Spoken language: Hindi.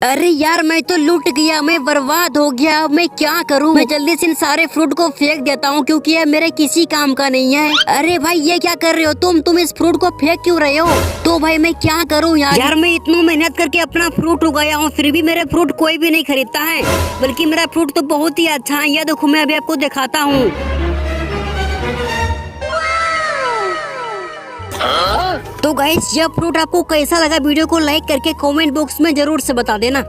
अरे यार मैं तो लूट गया, मैं बर्बाद हो गया। अब मैं क्या करूं? मैं जल्दी से इन सारे फ्रूट को फेंक देता हूं क्योंकि ये मेरे किसी काम का नहीं है। अरे भाई ये क्या कर रहे हो तुम इस फ्रूट को फेंक क्यों रहे हो? तो भाई मैं क्या करूं यार मैं इतना मेहनत करके अपना फ्रूट उगाया हूँ, फिर भी मेरे फ्रूट कोई भी नहीं खरीदता है। बल्कि मेरा फ्रूट तो बहुत ही अच्छा है। ये देखो मैं अभी आपको दिखाता हूँ। तो गाइस यह फ्रूट आपको कैसा लगा वीडियो को लाइक करके कमेंट बॉक्स में जरूर से बता देना।